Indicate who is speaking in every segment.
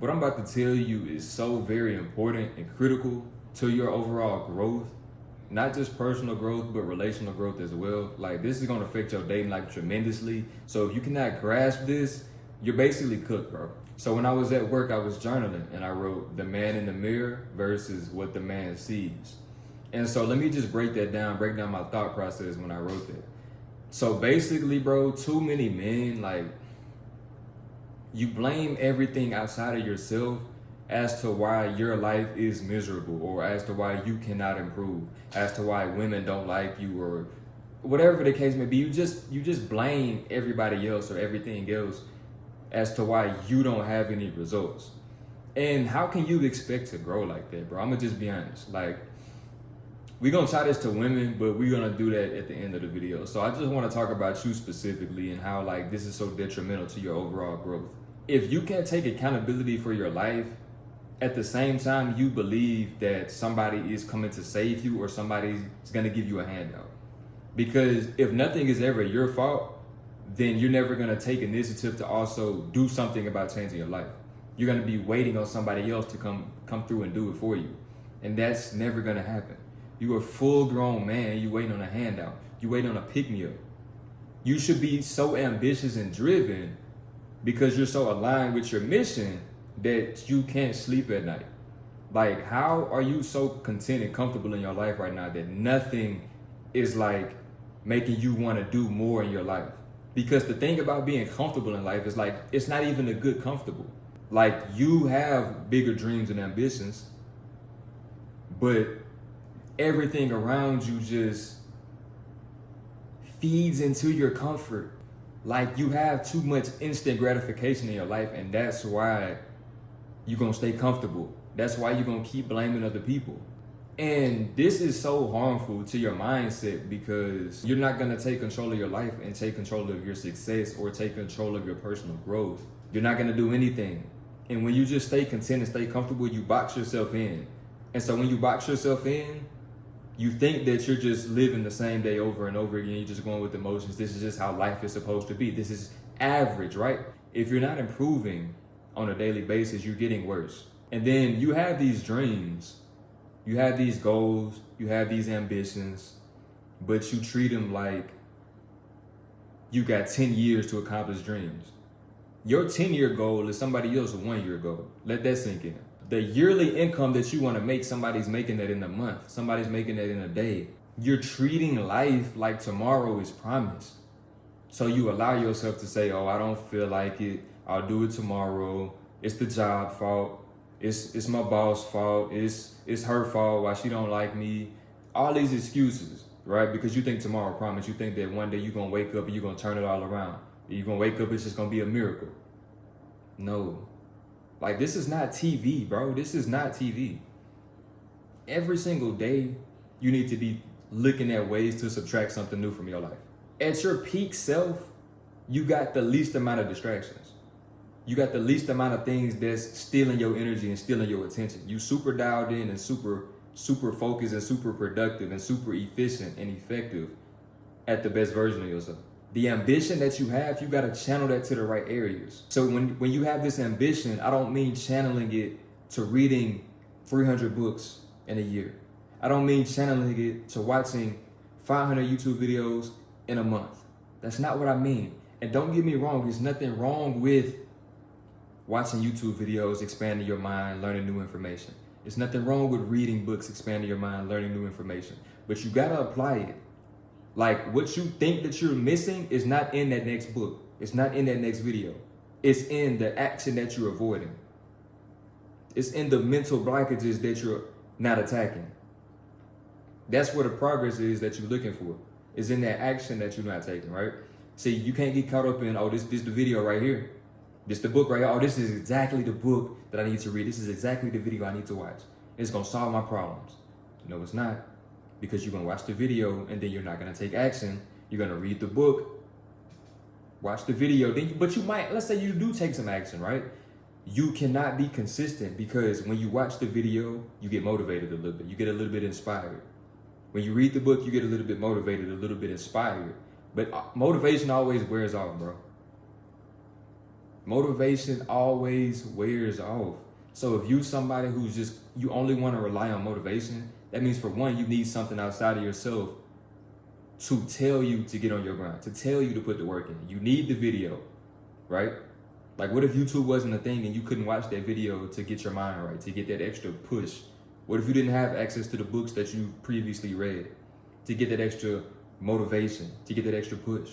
Speaker 1: What I'm about to tell you is so very important and critical to your overall growth, not just personal growth, but relational growth as well. Like, this is gonna affect your dating life tremendously. So if you cannot grasp this, you're basically cooked, bro. So when I was at work, I was journaling and I wrote the man in the mirror versus what the man sees. And so let me just break down my thought process when I wrote that. So basically, bro, too many men, like, you blame everything outside of yourself as to why your life is miserable, or as to why you cannot improve, as to why women don't like you, or whatever the case may be. You just blame everybody else or everything else as to why you don't have any results. And how can you expect to grow like that, bro? I'm gonna just be honest. Like, we're gonna tie this to women, but we're gonna do that at the end of the video. So I just wanna talk about you specifically and how, like, this is so detrimental to your overall growth. If you can't take accountability for your life, at the same time you believe that somebody is coming to save you or somebody's gonna give you a handout. Because if nothing is ever your fault, then you're never gonna take initiative to also do something about changing your life. You're gonna be waiting on somebody else to come through and do it for you. And that's never gonna happen. You're a full-grown man, you waiting on a handout. You waiting on a pick-me-up. You should be so ambitious and driven because you're so aligned with your mission that you can't sleep at night. Like, how are you so content and comfortable in your life right now that nothing is like making you want to do more in your life? Because the thing about being comfortable in life is, like, it's not even a good comfortable. Like, you have bigger dreams and ambitions, but everything around you just feeds into your comfort. Like, you have too much instant gratification in your life, and that's why you're gonna stay comfortable. That's why you're gonna keep blaming other people. And this is so harmful to your mindset because you're not gonna take control of your life and take control of your success or take control of your personal growth. You're not gonna do anything. And when you just stay content and stay comfortable, you box yourself in. And so when you box yourself in, you think that you're just living the same day over and over again. You're just going with the motions. This is just how life is supposed to be. This is average, right? If you're not improving on a daily basis, you're getting worse. And then you have these dreams, you have these goals, you have these ambitions, but you treat them like you got 10 years to accomplish dreams. Your 10-year goal is somebody else's 1-year goal. Let that sink in. The yearly income that you want to make, somebody's making that in a month. Somebody's making that in a day. You're treating life like tomorrow is promised. So you allow yourself to say, oh, I don't feel like it. I'll do it tomorrow. It's the job fault. It's my boss fault. It's her fault why she don't like me. All these excuses, right? Because you think tomorrow promised. You think that one day you're going to wake up and you're going to turn it all around. You're going to wake up, it's just going to be a miracle. No. Like, this is not TV, bro. This is not TV. Every single day, you need to be looking at ways to subtract something new from your life. At your peak self, you got the least amount of distractions. You got the least amount of things that's stealing your energy and stealing your attention. You super dialed in and super focused and super productive and super efficient and effective at the best version of yourself. The ambition that you have, you gotta channel that to the right areas. So when you have this ambition, I don't mean channeling it to reading 300 books in a year. I don't mean channeling it to watching 500 YouTube videos in a month. That's not what I mean. And don't get me wrong, there's nothing wrong with watching YouTube videos, expanding your mind, learning new information. There's nothing wrong with reading books, expanding your mind, learning new information. But you gotta apply it. Like, what you think that you're missing is not in that next book. It's not in that next video. It's in the action that you're avoiding. It's in the mental blockages that you're not attacking. That's where the progress is that you're looking for. It's in that action that you're not taking, right? See, you can't get caught up in, oh, this the video right here. This the book right here. Oh, this is exactly the book that I need to read. This is exactly the video I need to watch. It's gonna solve my problems. No, it's not. Because you're gonna watch the video and then you're not gonna take action. You're gonna read the book, watch the video, but you might, let's say you do take some action, right? You cannot be consistent because when you watch the video, you get motivated a little bit. You get a little bit inspired. When you read the book, you get a little bit motivated, a little bit inspired. But motivation always wears off, bro. Motivation always wears off. So if you somebody who's just, you only want to rely on motivation, that means for one, you need something outside of yourself to tell you to get on your grind, to tell you to put the work in. You need the video, right? Like, what if YouTube wasn't a thing and you couldn't watch that video to get your mind right, to get that extra push? What if you didn't have access to the books that you previously read to get that extra motivation, to get that extra push,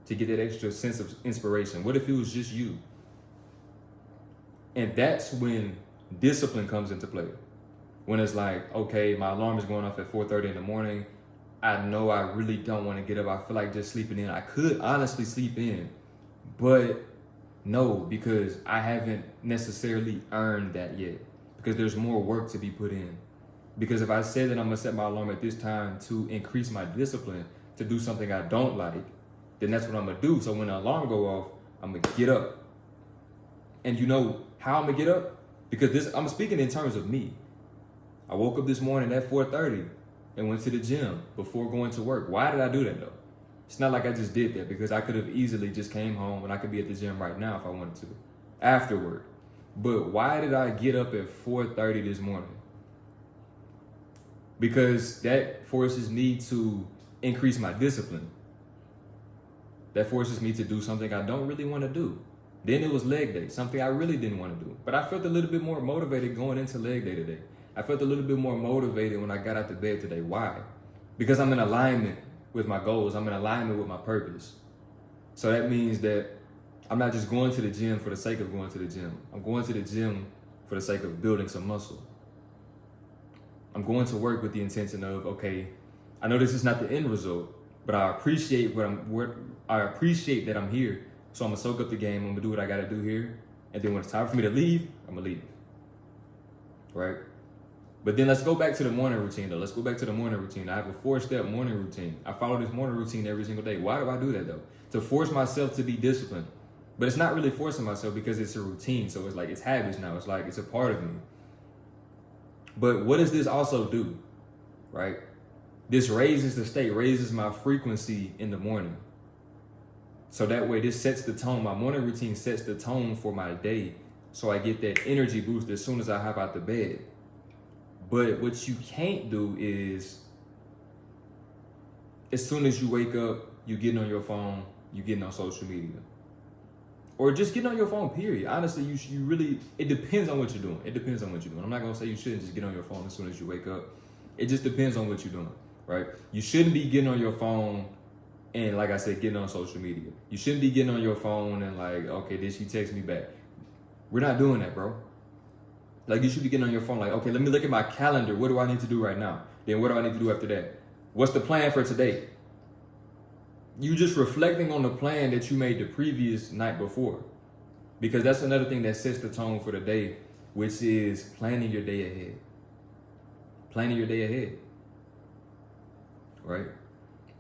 Speaker 1: to get that extra sense of inspiration? What if it was just you? And that's when discipline comes into play. When it's like, okay, my alarm is going off at 4:30 in the morning. I know I really don't want to get up. I feel like just sleeping in. I could honestly sleep in, but no, because I haven't necessarily earned that yet. Because there's more work to be put in. Because if I say that I'm gonna set my alarm at this time to increase my discipline, to do something I don't like, then that's what I'm gonna do. So when the alarm go off, I'm gonna get up. And you know how I'm gonna get up? Because I'm speaking in terms of me. I woke up this morning at 4:30 and went to the gym before going to work. Why did I do that though? It's not like I just did that, because I could have easily just came home and I could be at the gym right now if I wanted to, afterward. But why did I get up at 4:30 this morning? Because that forces me to increase my discipline. That forces me to do something I don't really want to do. Then it was leg day, something I really didn't want to do. But I felt a little bit more motivated going into leg day today. I felt a little bit more motivated when I got out of bed today. Why? Because I'm in alignment with my goals. I'm in alignment with my purpose. So that means that I'm not just going to the gym for the sake of going to the gym. I'm going to the gym for the sake of building some muscle. I'm going to work with the intention of, okay, I know this is not the end result, but I appreciate I appreciate that I'm here. So I'm gonna soak up the game. I'm gonna do what I gotta do here. And then when it's time for me to leave, I'm gonna leave. Right? But then let's go back to the morning routine though. Let's go back to the morning routine. I have a 4-step morning routine. I follow this morning routine every single day. Why do I do that though? To force myself to be disciplined. But it's not really forcing myself, because it's a routine. So it's like, it's habits now. It's like, it's a part of me. But what does this also do? Right? This raises the state, raises my frequency in the morning. So that way this sets the tone. My morning routine sets the tone for my day. So I get that energy boost as soon as I hop out the bed. But what you can't do is, as soon as you wake up, you getting on your phone, you getting on social media. Or just getting on your phone, period. Honestly, you really, it depends on what you're doing. It depends on what you're doing. I'm not gonna say you shouldn't just get on your phone as soon as you wake up. It just depends on what you're doing, right? You shouldn't be getting on your phone and, like I said, getting on social media. You shouldn't be getting on your phone and like, okay, did she text me back? We're not doing that, bro. Like, you should be getting on your phone like, okay, let me look at my calendar. What do I need to do right now? Then what do I need to do after that? What's the plan for today? You just reflecting on the plan that you made the previous night before. Because that's another thing that sets the tone for the day, which is planning your day ahead. Planning your day ahead. Right?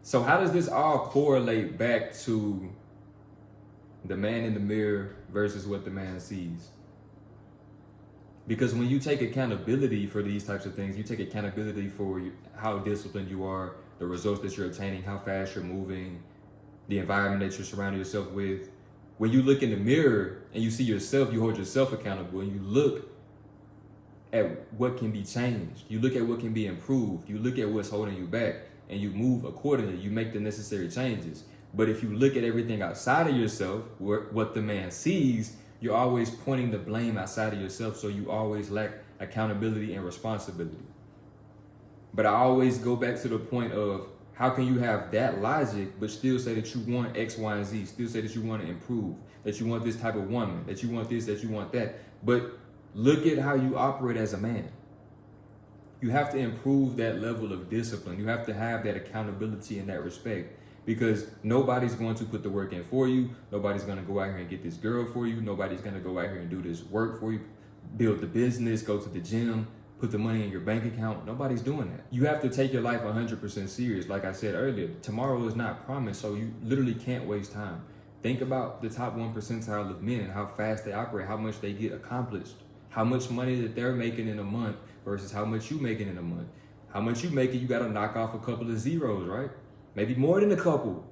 Speaker 1: So how does this all correlate back to the man in the mirror versus what the man sees? Because when you take accountability for these types of things, you take accountability for how disciplined you are, the results that you're obtaining, how fast you're moving, the environment that you're surrounding yourself with. When you look in the mirror and you see yourself, you hold yourself accountable, and you look at what can be changed. You look at what can be improved. You look at what's holding you back, and you move accordingly. You make the necessary changes. But if you look at everything outside of yourself, what the man sees, you're always pointing the blame outside of yourself, so you always lack accountability and responsibility. But I always go back to the point of, how can you have that logic but still say that you want X, Y, and Z, still say that you want to improve, that you want this type of woman, that you want this, that you want that, but look at how you operate as a man. You have to improve that level of discipline. You have to have that accountability in that respect, because nobody's going to put the work in for you. Nobody's going to go out here and get this girl for you. Nobody's going to go out here and do this work for you, build the business, go to the gym, put the money in your bank account. Nobody's doing that. You have to take your life 100% serious. Like I said earlier, tomorrow is not promised, so you literally can't waste time. Think about the top 1 percentile of men and how fast they operate, how much they get accomplished, how much money that they're making in a month versus how much you making in a month. How much you making, you got to knock off a couple of zeros, right? Maybe more than a couple.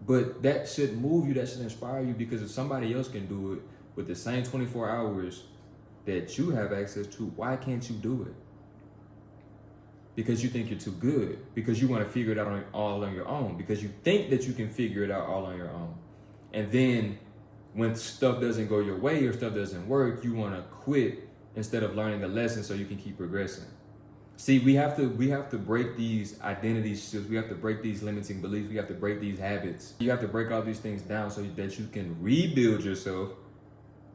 Speaker 1: But that should move you, that should inspire you, because if somebody else can do it with the same 24 hours that you have access to, why can't you do it? Because you think you're too good, because you want to figure it out all on your own, because you think that you can figure it out all on your own. And then when stuff doesn't go your way or stuff doesn't work, you want to quit instead of learning a lesson so you can keep progressing. See, we have to break these identity shifts. We have to break these limiting beliefs. We have to break these habits. You have to break all these things down so that you can rebuild yourself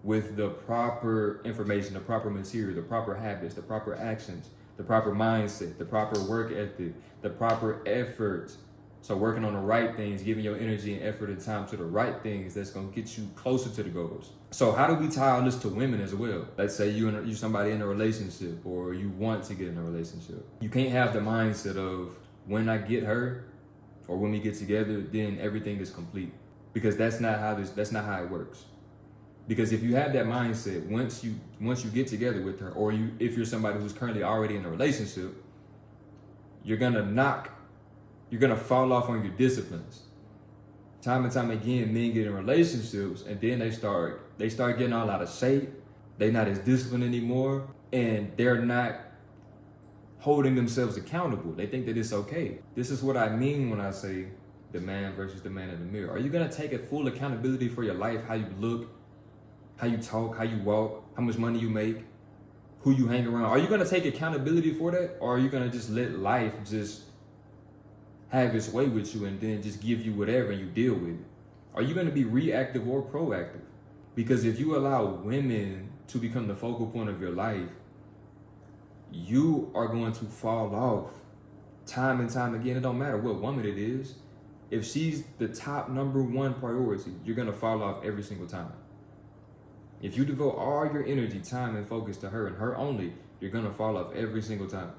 Speaker 1: with the proper information, the proper material, the proper habits, the proper actions, the proper mindset, the proper work ethic, the proper effort. So working on the right things, giving your energy and effort and time to the right things that's going to get you closer to the goals. So how do we tie all this to women as well? Let's say you're somebody in a relationship, or you want to get in a relationship. You can't have the mindset of, when I get her or when we get together, then everything is complete. Because that's not how it works. Because if you have that mindset, once you get together with her, or if you're somebody who's currently already in a relationship, you're gonna fall off on your disciplines. Time and time again, men get in relationships and then they start getting all out of shape. They're not as disciplined anymore, and they're not holding themselves accountable. They think that it's okay. This is what I mean when I say the man versus the man in the mirror. Are you gonna take a full accountability for your life, how you look, how you talk, how you walk, how much money you make, who you hang around? Are you gonna take accountability for that? Or are you gonna just let life just have its way with you and then just give you whatever and you deal with it? Are you gonna be reactive or proactive? Because if you allow women to become the focal point of your life, you are going to fall off time and time again. It don't matter what woman it is. If she's the top #1 priority, you're gonna fall off every single time. If you devote all your energy, time, and focus to her and her only, you're gonna fall off every single time.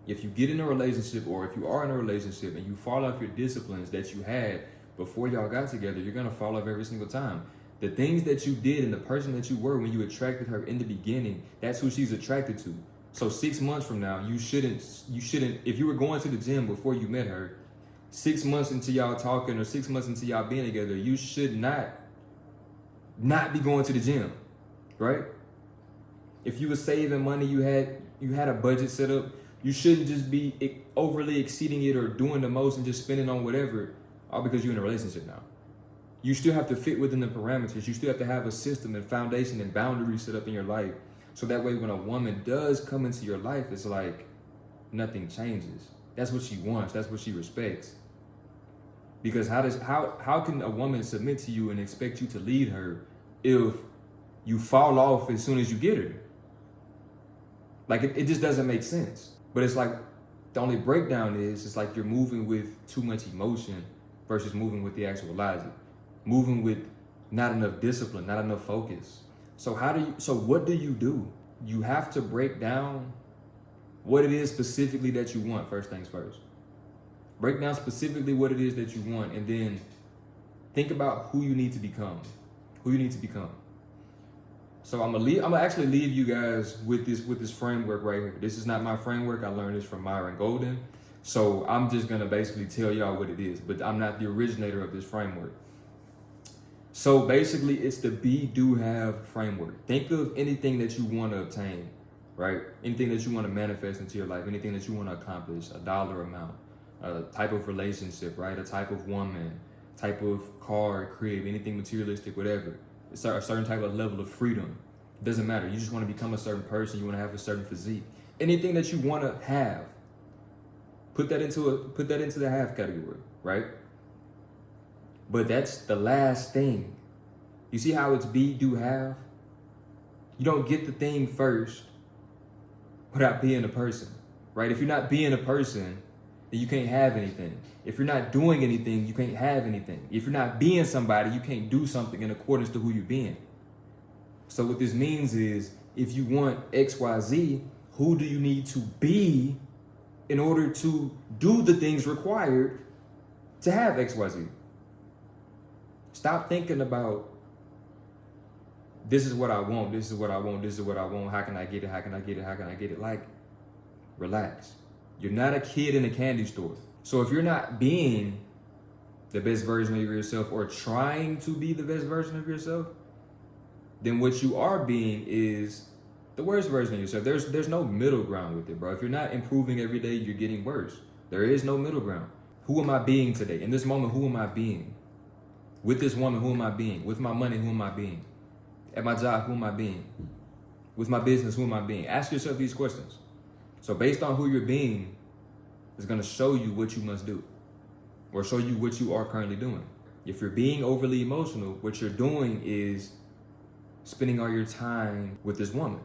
Speaker 1: If you get in a relationship, or if you are in a relationship and you fall off your disciplines that you had before y'all got together, you're gonna fall off every single time. The things that you did and the person that you were when you attracted her in the beginning, that's who she's attracted to. So 6 months from now, you shouldn't, if you were going to the gym before you met her, 6 months into y'all talking or 6 months into y'all being together, you should not be going to the gym, right? If you were saving money, you had a budget set up, you shouldn't just be overly exceeding it or doing the most and just spending on whatever, all because you're in a relationship now. You still have to fit within the parameters. You still have to have a system and foundation and boundaries set up in your life. So that way when a woman does come into your life, it's like nothing changes. That's what she wants. That's what she respects. Because how can a woman submit to you and expect you to lead her if you fall off as soon as you get her? Like it just doesn't make sense. But it's like the only breakdown is it's like you're moving with too much emotion versus moving with the actual logic. Moving with not enough discipline, not enough focus. So what do? You have to break down what it is specifically that you want, first things first. Break down specifically what it is that you want, and then think about who you need to become. So I'm gonna actually leave you guys with this framework right here. This is not my framework. I learned this from Myron Golden. So I'm just gonna basically tell y'all what it is, but I'm not the originator of this framework. So basically it's the be, do, have framework. Think of anything that you want to obtain, right? Anything that you want to manifest into your life, anything that you want to accomplish, a dollar amount, a type of relationship, right? A type of woman, type of car, crib, anything materialistic, whatever. It's a certain type of level of freedom. It doesn't matter. You just want to become a certain person. You want to have a certain physique. Anything that you want to have, put that into the have category, right? But that's the last thing. You see how it's be, do, have? You don't get the thing first without being a person, right? If you're not being a person, then you can't have anything. If you're not doing anything, you can't have anything. If you're not being somebody, you can't do something in accordance to who you're being. So what this means is, if you want X, Y, Z, who do you need to be in order to do the things required to have X, Y, Z? Stop thinking about, this is what I want, this is what I want, this is what I want, how can I get it, how can I get it, how can I get it? Like, relax. You're not a kid in a candy store. So if you're not being the best version of yourself or trying to be the best version of yourself, then what you are being is the worst version of yourself. There's no middle ground with it, bro. If you're not improving every day, you're getting worse. There is no middle ground. Who am I being today? In this moment, who am I being? With this woman, who am I being? With my money, who am I being? At my job, who am I being? With my business, who am I being? Ask yourself these questions. So based on who you're being, it's going to show you what you must do or show you what you are currently doing. If you're being overly emotional, what you're doing is spending all your time with this woman.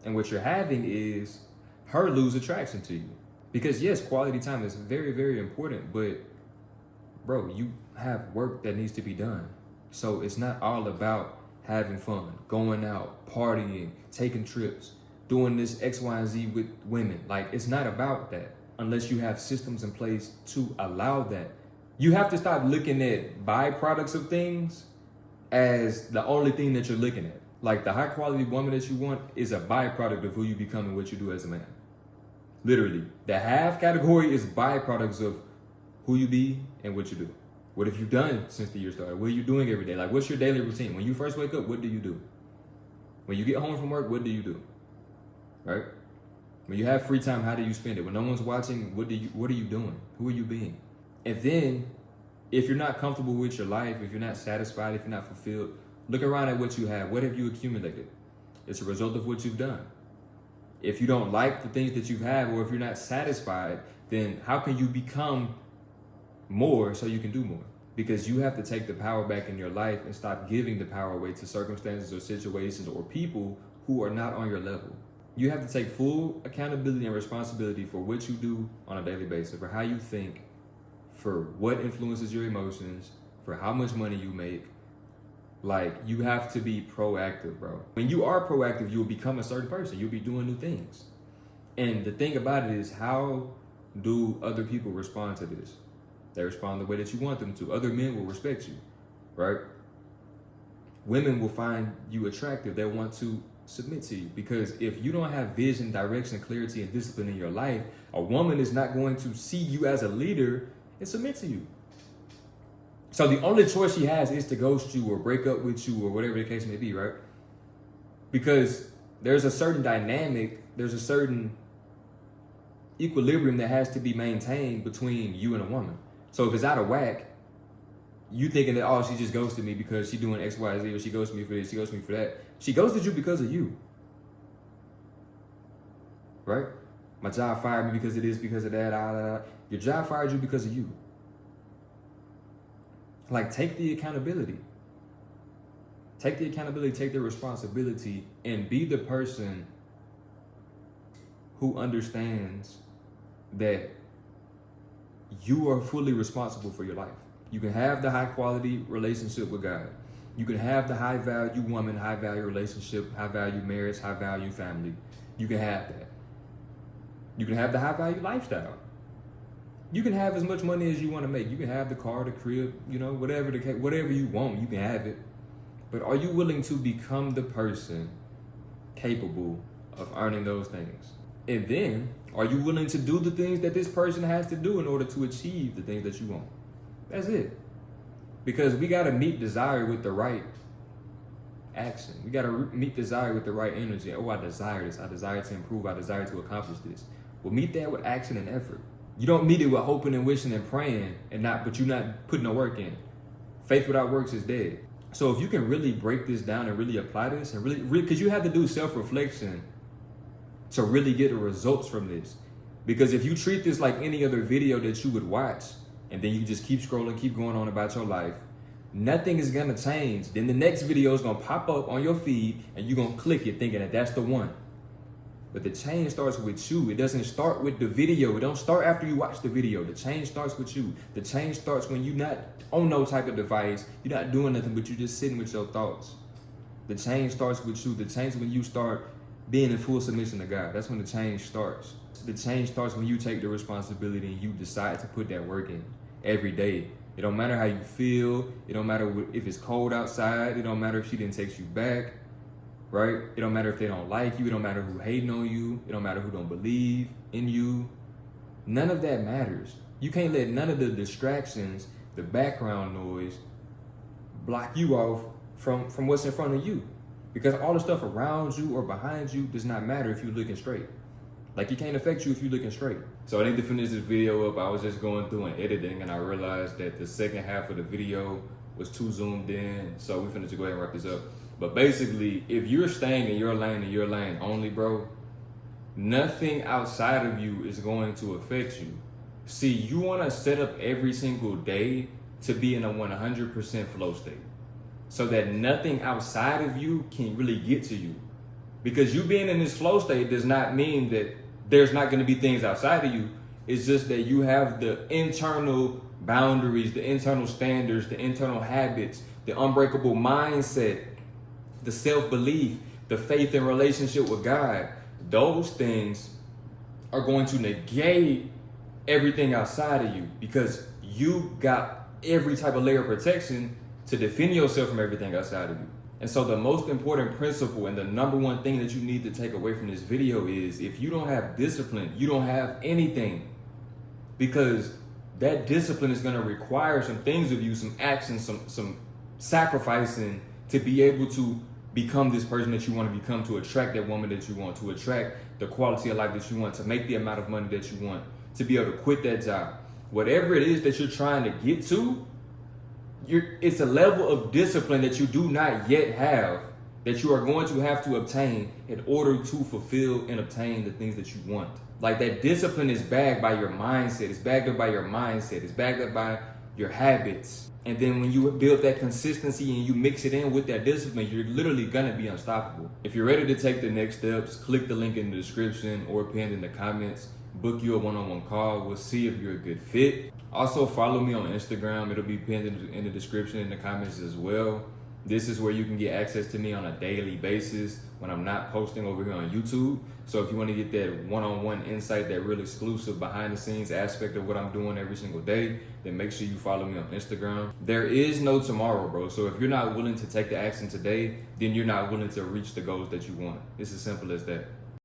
Speaker 1: And what you're having is her lose attraction to you. Because yes, quality time is very, very important, but bro, you have work that needs to be done. So it's not all about having fun, going out, partying, taking trips, doing this X, Y, and Z with women. Like, it's not about that unless you have systems in place to allow that. You have to stop looking at byproducts of things as the only thing that you're looking at. Like, the high quality woman that you want is a byproduct of who you become and what you do as a man. Literally. The half category is byproducts of who you be and what you do. What have you done since the year started? What are you doing every day? Like, what's your daily routine? When you first wake up, what do you do? When you get home from work, what do you do? Right? When you have free time, how do you spend it? When no one's watching, what are you doing? Who are you being? And then, if you're not comfortable with your life, if you're not satisfied, if you're not fulfilled, look around at what you have. What have you accumulated? It's a result of what you've done. If you don't like the things that you have, or if you're not satisfied, then how can you become more so you can do more? Because you have to take the power back in your life and stop giving the power away to circumstances or situations or people who are not on your level. You have to take full accountability and responsibility for what you do on a daily basis, for how you think, for what influences your emotions, for how much money you make. Like, you have to be proactive, bro. When you are proactive, you'll become a certain person. You'll be doing new things. And the thing about it is, how do other people respond to this? They respond the way that you want them to. Other men will respect you, right? Women will find you attractive. They want to submit to you. Because if you don't have vision, direction, clarity, and discipline in your life, a woman is not going to see you as a leader and submit to you. So the only choice she has is to ghost you or break up with you or whatever the case may be, right? Because there's a certain dynamic, there's a certain equilibrium that has to be maintained between you and a woman. So if it's out of whack, you thinking that, oh, she just ghosted me because she doing X, Y, Z, or she ghosted me for this, she ghosted me for that. She ghosted you because of you, right? My job fired me because of this, because of that, Your job fired you because of you. Like, take the accountability. Take the accountability, take the responsibility, and be the person who understands that you are fully responsible for your life. You can have the high quality relationship with God. You can have the high value woman, high value relationship, high value marriage, high value family. You can have that. You can have the high value lifestyle. You can have as much money as you want to make. You can have the car, the crib, whatever you want, you can have it. But are you willing to become the person capable of earning those things? And then, are you willing to do the things that this person has to do in order to achieve the things that you want? That's it. Because we got to meet desire with the right action. We got to meet desire with the right energy. Oh, I desire this. I desire to improve. I desire to accomplish this. Well, meet that with action and effort. You don't meet it with hoping and wishing and praying but you're not putting no work in. Faith without works is dead. So if you can really break this down and really apply this and really, because you have to do self-reflection to really get the results from this. Because if you treat this like any other video that you would watch, and then you just keep scrolling, keep going on about your life, nothing is gonna change. Then the next video is gonna pop up on your feed and you're gonna click it thinking that that's the one. But the change starts with you. It doesn't start with the video. It don't start after you watch the video. The change starts with you. The change starts when you're not on no type of device. You're not doing nothing, but you're just sitting with your thoughts. The change starts with you. The change when you start being in full submission to God. That's when the change starts. The change starts when you take the responsibility and you decide to put that work in every day. It don't matter how you feel. It don't matter if it's cold outside. It don't matter if she didn't text you back. Right? It don't matter if they don't like you. It don't matter who hating on you. It don't matter who don't believe in you. None of that matters. You can't let none of the distractions the background noise, block you off from what's in front of you. Because all the stuff around you or behind you does not matter if you're looking straight. Like, it can't affect you if you're looking straight. So I need to finish this video up. I was just going through and editing, and I realized that the second half of the video was too zoomed in. So we're finna just go ahead and wrap this up. But basically, if you're staying in your lane and your lane only, bro, nothing outside of you is going to affect you. See, you wanna set up every single day to be in a 100% flow state, so that nothing outside of you can really get to you. Because you being in this flow state does not mean that there's not gonna be things outside of you. It's just that you have the internal boundaries, the internal standards, the internal habits, the unbreakable mindset, the self-belief, the faith and relationship with God. Those things are going to negate everything outside of you, because you got every type of layer of protection to defend yourself from everything outside of you. And so the most important principle and the number one thing that you need to take away from this video is, if you don't have discipline, you don't have anything. Because that discipline is going to require some things of you, some action, some sacrificing to be able to become this person that you want to become, to attract that woman that you want, to attract the quality of life that you want, to make the amount of money that you want, to be able to quit that job. Whatever it is that you're trying to get to, it's a level of discipline that you do not yet have, that you are going to have to obtain in order to fulfill and obtain the things that you want. Like, that discipline is backed by your mindset. It's backed up by your mindset. It's backed up by your habits. And then when you build that consistency and you mix it in with that discipline, you're literally gonna be unstoppable. If you're ready to take the next steps, click the link in the description or pinned in the comments. Book you a one-on-one call. We'll see if you're a good fit. Also, follow me on Instagram. It'll be pinned in the description, in the comments as well. This is where you can get access to me on a daily basis when I'm not posting over here on YouTube. So if you want to get that one-on-one insight, that real exclusive behind the scenes aspect of what I'm doing every single day, then make sure you follow me on Instagram. There is no tomorrow, bro. So if you're not willing to take the action today, then you're not willing to reach the goals that you want. It's as simple as that.